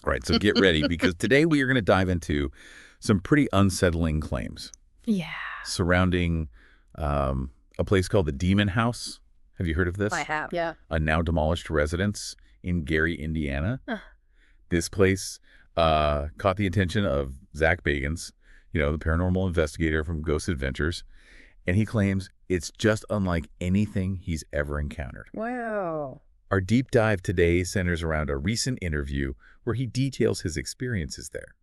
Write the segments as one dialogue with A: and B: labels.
A: Right, so get ready because today we are going to dive into some pretty unsettling claims
B: Yeah,
A: surrounding a place called the Demon House. Have you heard of
B: I
A: this?
B: have. Yeah.
A: A now demolished residence in Gary, Indiana.
B: Huh.
A: This place caught the attention of Zak Bagans, the paranormal investigator from Ghost Adventures, and he claims it's just unlike anything he's ever encountered.
B: Wow.
A: Our deep dive today centers around a recent interview where he details his experiences there.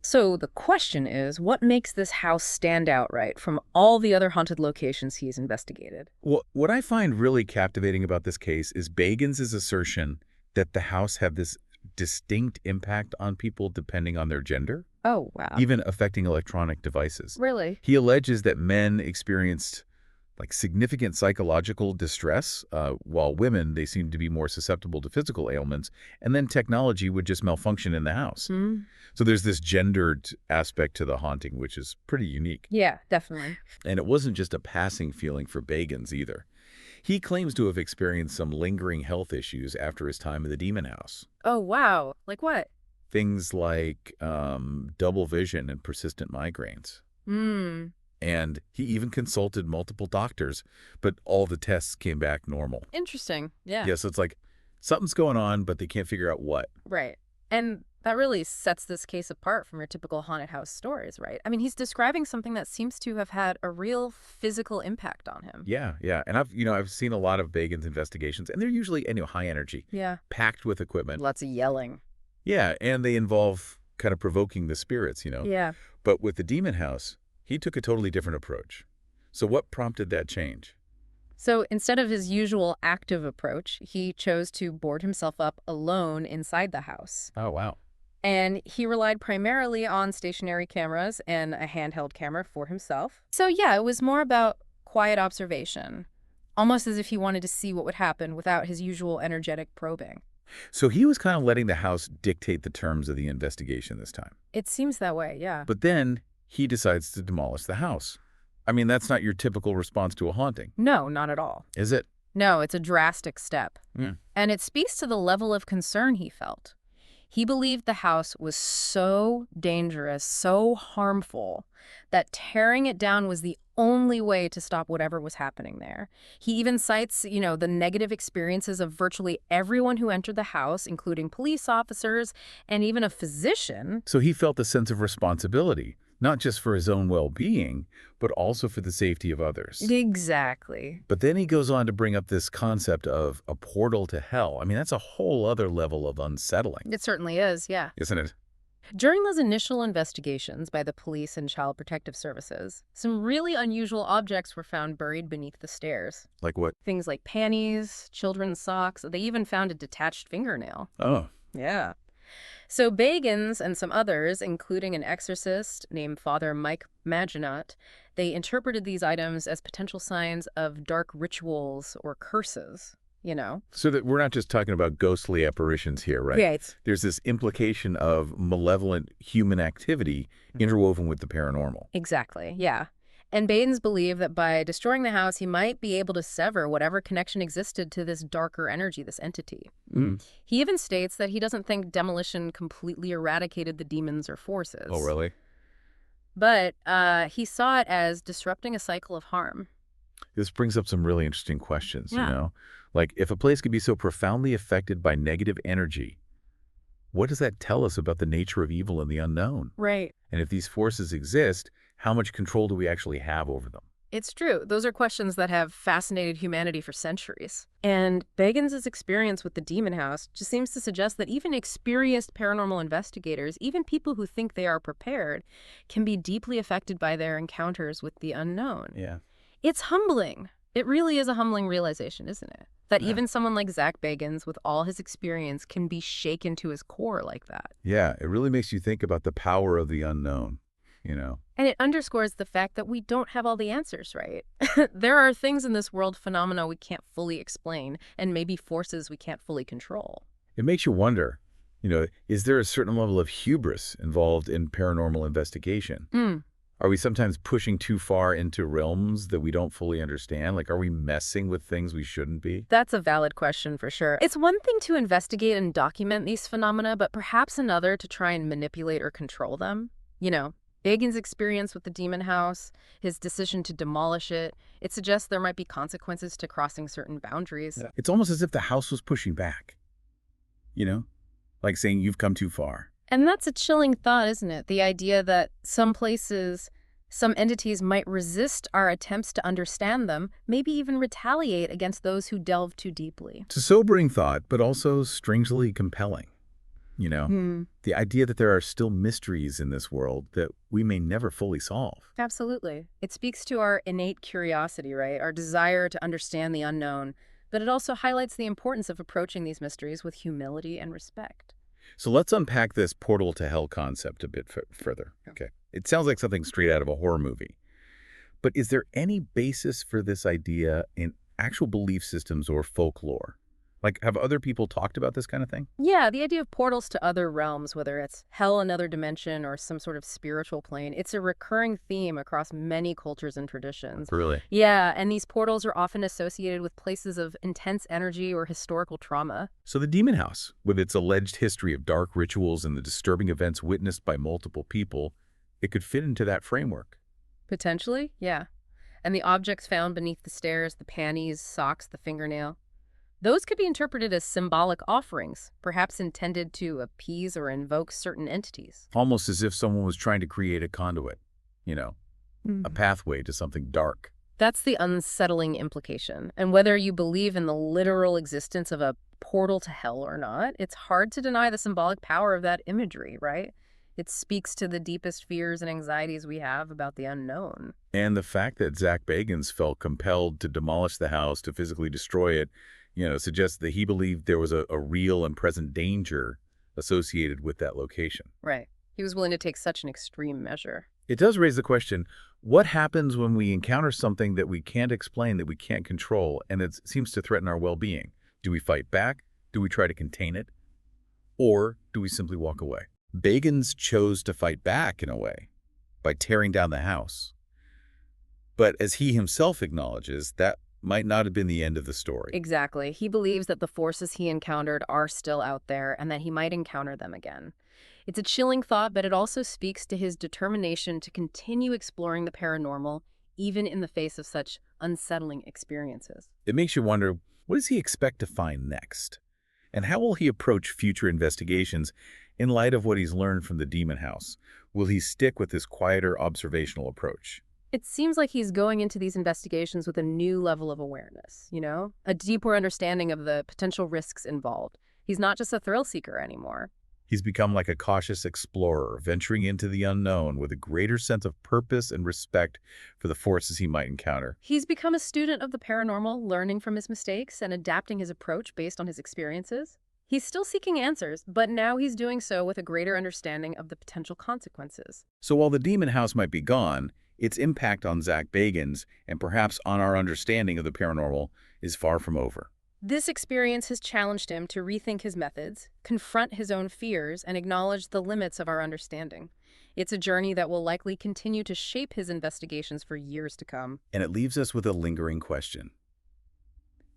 B: So the question is, what makes this house stand out, right, from all the other haunted locations he's investigated?
A: Well, what I find really captivating about this case is Bagans' assertion that the house had this distinct impact on people depending on their gender,
B: Oh, wow.
A: even affecting electronic devices.
B: Really?
A: He alleges that men experienced significant psychological distress, while women, they seemed to be more susceptible to physical ailments, and then technology would just malfunction in the house.
B: Hmm.
A: So there's this gendered aspect to the haunting, which is pretty unique.
B: Yeah, definitely.
A: And it wasn't just a passing feeling for Bagans either. He claims to have experienced some lingering health issues after his time in the Demon House.
B: Oh, wow. Like what?
A: Things like double vision and persistent migraines.
B: Hmm.
A: And he even consulted multiple doctors, but all the tests came back normal.
B: Interesting. Yeah.
A: Yeah, so it's like something's going on, but they can't figure out what.
B: Right. And that really sets this case apart from your typical haunted house stories, right? I mean, he's describing something that seems to have had a real physical impact on him.
A: Yeah, yeah. And I've seen a lot of Bagans investigations, and they're usually high energy,
B: Yeah.
A: packed with equipment.
B: Lots of yelling.
A: Yeah, and they involve kind of provoking the spirits.
B: Yeah.
A: But with the Demon House, he took a totally different approach. So what prompted that change?
B: So instead of his usual active approach, he chose to board himself up alone inside the house.
A: Oh, wow.
B: And he relied primarily on stationary cameras and a handheld camera for himself. So yeah, it was more about quiet observation, almost as if he wanted to see what would happen without his usual energetic probing.
A: So he was kind of letting the house dictate the terms of the investigation this time.
B: It seems that way, yeah.
A: But then he decides to demolish the house. I mean, that's not your typical response to a haunting,
B: No, not at all.
A: is it?
B: No, it's a drastic step.
A: Hmm.
B: And it speaks to the level of concern he felt. He believed the house was so dangerous, so harmful, that tearing it down was the only way to stop whatever was happening there. He even cites, the negative experiences of virtually everyone who entered the house, including police officers and even a physician.
A: So he felt a sense of responsibility, not just for his own well-being, but also for the safety of others.
B: Exactly.
A: But then he goes on to bring up this concept of a portal to hell. I mean, that's a whole other level of unsettling,
B: It certainly is, yeah.
A: isn't it?
B: During those initial investigations by the police and Child Protective Services, some really unusual objects were found buried beneath the stairs.
A: Like what?
B: Things like panties, children's socks. They even found a detached fingernail.
A: Oh,
B: Yeah. So Bagans and some others, including an exorcist named Father Mike Maginot, they interpreted these items as potential signs of dark rituals or curses,
A: so that we're not just talking about ghostly apparitions here, right?
B: Right.
A: There's this implication of malevolent human activity interwoven with the paranormal.
B: Exactly, yeah. And Bagans believed that by destroying the house, he might be able to sever whatever connection existed to this darker energy, this entity.
A: Mm.
B: He even states that he doesn't think demolition completely eradicated the demons or forces.
A: Oh, really?
B: But he saw it as disrupting a cycle of harm.
A: This brings up some really interesting questions,
B: Yeah.
A: Like, if a place could be so profoundly affected by negative energy, what does that tell us about the nature of evil and the unknown?
B: Right.
A: And if these forces exist, how much control do we actually have over them?
B: It's true. Those are questions that have fascinated humanity for centuries. And Bagans' experience with the Demon House just seems to suggest that even experienced paranormal investigators, even people who think they are prepared, can be deeply affected by their encounters with the unknown.
A: Yeah.
B: It's humbling. It really is a humbling realization, isn't it? That
A: Yeah.
B: even someone like Zak Bagans, with all his experience, can be shaken to his core like that.
A: Yeah, it really makes you think about the power of the unknown,
B: And it underscores the fact that we don't have all the answers, right? There are things in this world, phenomena we can't fully explain, and maybe forces we can't fully control.
A: It makes you wonder, is there a certain level of hubris involved in paranormal investigation?
B: Mm.
A: Are we sometimes pushing too far into realms that we don't fully understand? Like, are we messing with things we shouldn't be?
B: That's a valid question for sure. It's one thing to investigate and document these phenomena, but perhaps another to try and manipulate or control them. You know, Bagan's experience with the demon house, his decision to demolish it, it suggests there might be consequences to crossing certain boundaries.
A: Yeah. It's almost as if the house was pushing back, you know, like saying you've come too far.
B: And that's a chilling thought, isn't it? The idea that some places, some entities might resist our attempts to understand them, maybe even retaliate against those who delve too deeply.
A: It's a sobering thought, but also strangely compelling. You know, the idea that there are still mysteries in this world that we may never fully solve.
B: Absolutely. It speaks to our innate curiosity, right? Our desire to understand the unknown, but it also highlights the importance of approaching these mysteries with humility and respect.
A: So let's unpack this portal to hell concept a bit further. Okay. It sounds like something straight out of a horror movie. But is there any basis for this idea in actual belief systems or folklore? Like, have other people talked about this kind of thing?
B: Yeah, the idea of portals to other realms, whether it's hell, another dimension, or some sort of spiritual plane, it's a recurring theme across many cultures and traditions.
A: Really?
B: Yeah, and these portals are often associated with places of intense energy or historical trauma.
A: So the demon house, with its alleged history of dark rituals and the disturbing events witnessed by multiple people, it could fit into that framework.
B: Potentially, yeah. And the objects found beneath the stairs, the panties, socks, the fingernail, those could be interpreted as symbolic offerings, perhaps intended to appease or invoke certain entities.
A: Almost as if someone was trying to create a conduit, you know, a pathway to something dark.
B: That's the unsettling implication. And whether you believe in the literal existence of a portal to hell or not, it's hard to deny the symbolic power of that imagery, right? It speaks to the deepest fears and anxieties we have about the unknown.
A: And the fact that Zak Bagans felt compelled to demolish the house, to physically destroy it, suggests that he believed there was a real and present danger associated with that location.
B: Right. He was willing to take such an extreme measure.
A: It does raise the question, what happens when we encounter something that we can't explain, that we can't control, and it seems to threaten our well-being? Do we fight back? Do we try to contain it? Or do we simply walk away? Bagans chose to fight back in a way, by tearing down the house. But as he himself acknowledges, that might not have been the end of the story.
B: Exactly. He believes that the forces he encountered are still out there and that he might encounter them again. It's a chilling thought, but it also speaks to his determination to continue exploring the paranormal, even in the face of such unsettling experiences.
A: It makes you wonder, what does he expect to find next? And how will he approach future investigations in light of what he's learned from the demon house? Will he stick with this quieter observational approach?
B: It seems like he's going into these investigations with a new level of awareness, a deeper understanding of the potential risks involved. He's not just a thrill seeker anymore.
A: He's become like a cautious explorer, venturing into the unknown with a greater sense of purpose and respect for the forces he might encounter.
B: He's become a student of the paranormal, learning from his mistakes and adapting his approach based on his experiences. He's still seeking answers, but now he's doing so with a greater understanding of the potential consequences.
A: So while the demon house might be gone, its impact on Zak Bagans, and perhaps on our understanding of the paranormal, is far from over.
B: This experience has challenged him to rethink his methods, confront his own fears, and acknowledge the limits of our understanding. It's a journey that will likely continue to shape his investigations for years to come.
A: And it leaves us with a lingering question.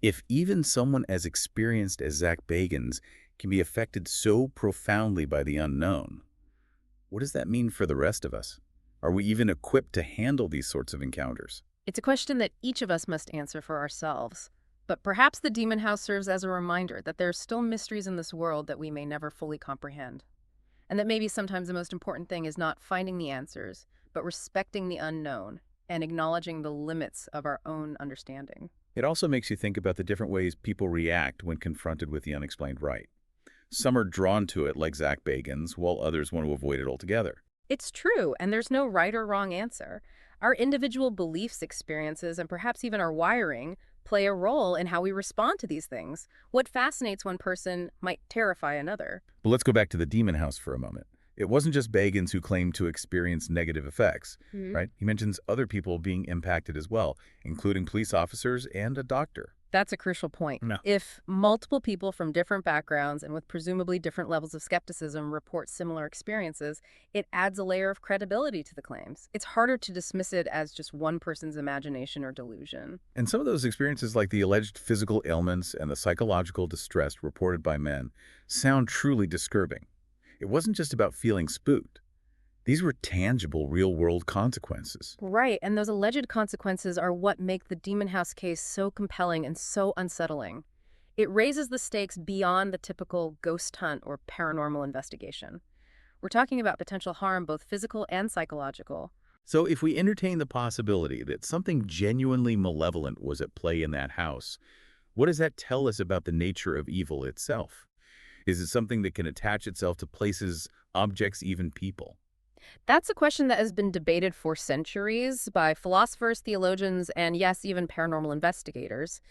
A: If even someone as experienced as Zak Bagans can be affected so profoundly by the unknown, what does that mean for the rest of us? Are we even equipped to handle these sorts of encounters?
B: It's a question that each of us must answer for ourselves. But perhaps the demon house serves as a reminder that there are still mysteries in this world that we may never fully comprehend. And that maybe sometimes the most important thing is not finding the answers, but respecting the unknown and acknowledging the limits of our own understanding.
A: It also makes you think about the different ways people react when confronted with the unexplained right. Some are drawn to it like Zak Bagans, while others want to avoid it altogether.
B: It's true, and there's no right or wrong answer. Our individual beliefs, experiences, and perhaps even our wiring play a role in how we respond to these things. What fascinates one person might terrify another.
A: But let's go back to the demon house for a moment. It wasn't just Bagans who claimed to experience negative effects, right? He mentions other people being impacted as well, including police officers and a doctor.
B: That's a crucial point.
A: No.
B: If multiple people from different backgrounds and with presumably different levels of skepticism report similar experiences, it adds a layer of credibility to the claims. It's harder to dismiss it as just one person's imagination or delusion.
A: And some of those experiences, like the alleged physical ailments and the psychological distress reported by men, sound truly disturbing. It wasn't just about feeling spooked. These were tangible, real-world consequences.
B: Right, and those alleged consequences are what make the Demon House case so compelling and so unsettling. It raises the stakes beyond the typical ghost hunt or paranormal investigation. We're talking about potential harm, both physical and psychological.
A: So if we entertain the possibility that something genuinely malevolent was at play in that house, what does that tell us about the nature of evil itself? Is it something that can attach itself to places, objects, even people?
B: That's a question that has been debated for centuries by philosophers, theologians, and yes, even paranormal investigators.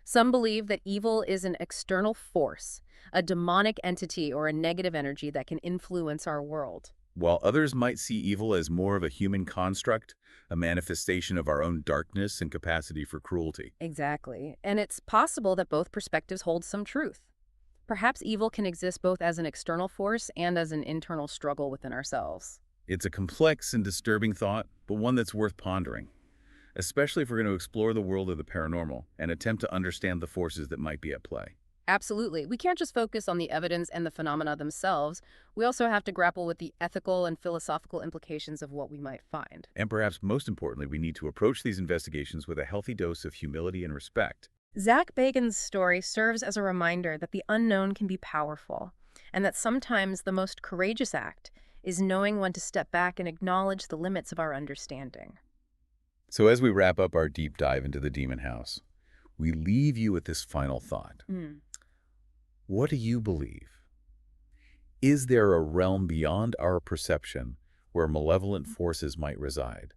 B: Some believe that evil is an external force, a demonic entity or a negative energy that can influence our world.
A: While others might see evil as more of a human construct, a manifestation of our own darkness and capacity for cruelty.
B: Exactly. And it's possible that both perspectives hold some truth. Perhaps evil can exist both as an external force and as an internal struggle within ourselves.
A: It's a complex and disturbing thought, but one that's worth pondering, especially if we're going to explore the world of the paranormal and attempt to understand the forces that might be at play.
B: Absolutely. We can't just focus on the evidence and the phenomena themselves. We also have to grapple with the ethical and philosophical implications of what we might find.
A: And perhaps most importantly, we need to approach these investigations with a healthy dose of humility and respect.
B: Zak Bagans' story serves as a reminder that the unknown can be powerful, and that sometimes the most courageous act is knowing when to step back and acknowledge the limits of our understanding.
A: So as we wrap up our deep dive into the Demon House, we leave you with this final thought. What do you believe? Is there a realm beyond our perception where malevolent forces might reside?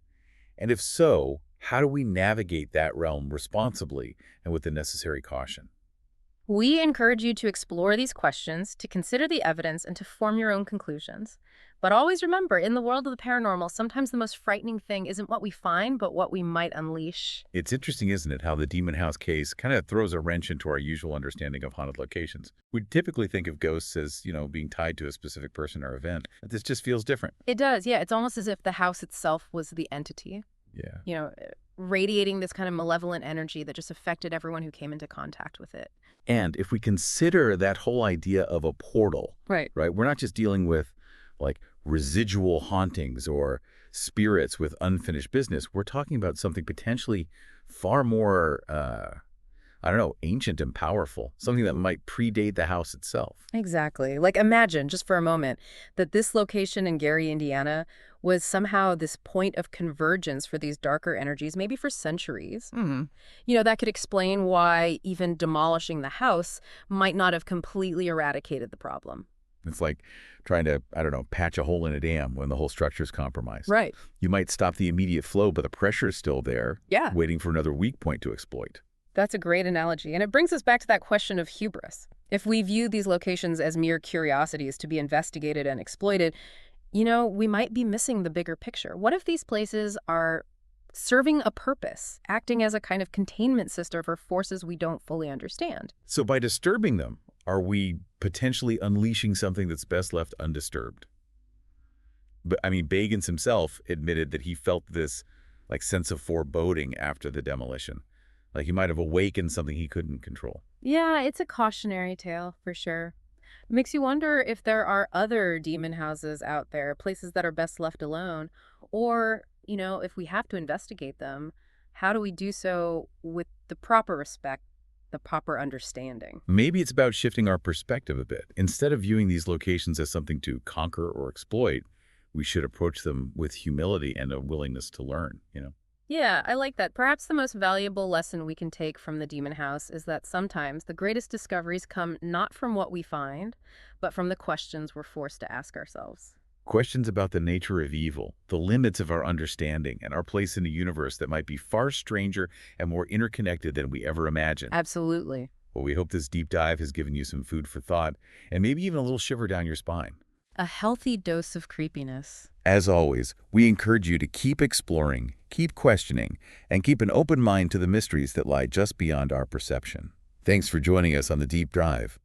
A: And if so, how do we navigate that realm responsibly and with the necessary caution?
B: We encourage you to explore these questions, to consider the evidence, and to form your own conclusions. But always remember, in the world of the paranormal, sometimes the most frightening thing isn't what we find, but what we might unleash.
A: It's interesting, isn't it, how the Demon House case kind of throws a wrench into our usual understanding of haunted locations. We typically think of ghosts as, being tied to a specific person or event. But this just feels different.
B: It does, yeah. It's almost as if the house itself was the entity,
A: Yeah.
B: radiating this kind of malevolent energy that just affected everyone who came into contact with it.
A: And if we consider that whole idea of a portal,
B: Right.
A: right, we're not just dealing with like residual hauntings or spirits with unfinished business. We're talking about something potentially far more, ancient and powerful, something that might predate the house itself.
B: Exactly. Like imagine, just for a moment, that this location in Gary, Indiana, was somehow this point of convergence for these darker energies, maybe for centuries. That could explain why even demolishing the house might not have completely eradicated the problem.
A: It's like trying to, patch a hole in a dam when the whole structure is compromised.
B: Right.
A: You might stop the immediate flow, but the pressure is still there,
B: Yeah.
A: waiting for another weak point to exploit.
B: That's a great analogy. And it brings us back to that question of hubris. If we view these locations as mere curiosities to be investigated and exploited, we might be missing the bigger picture. What if these places are serving a purpose, acting as a kind of containment system for forces we don't fully understand?
A: So by disturbing them, are we potentially unleashing something that's best left undisturbed? But Bagans himself admitted that he felt this sense of foreboding after the demolition. Like he might have awakened something he couldn't control.
B: Yeah, it's a cautionary tale for sure. Makes you wonder if there are other demon houses out there, places that are best left alone, or, if we have to investigate them, how do we do so with the proper respect, the proper understanding?
A: Maybe it's about shifting our perspective a bit. Instead of viewing these locations as something to conquer or exploit, we should approach them with humility and a willingness to learn.
B: Yeah, I like that. Perhaps the most valuable lesson we can take from the demon house is that sometimes the greatest discoveries come not from what we find, but from the questions we're forced to ask ourselves.
A: Questions about the nature of evil, the limits of our understanding, and our place in a universe that might be far stranger and more interconnected than we ever imagined.
B: Absolutely.
A: Well, we hope this deep dive has given you some food for thought and maybe even a little shiver down your spine.
B: A healthy dose of creepiness.
A: As always, we encourage you to keep exploring, keep questioning, and keep an open mind to the mysteries that lie just beyond our perception. Thanks for joining us on the Deep Dive.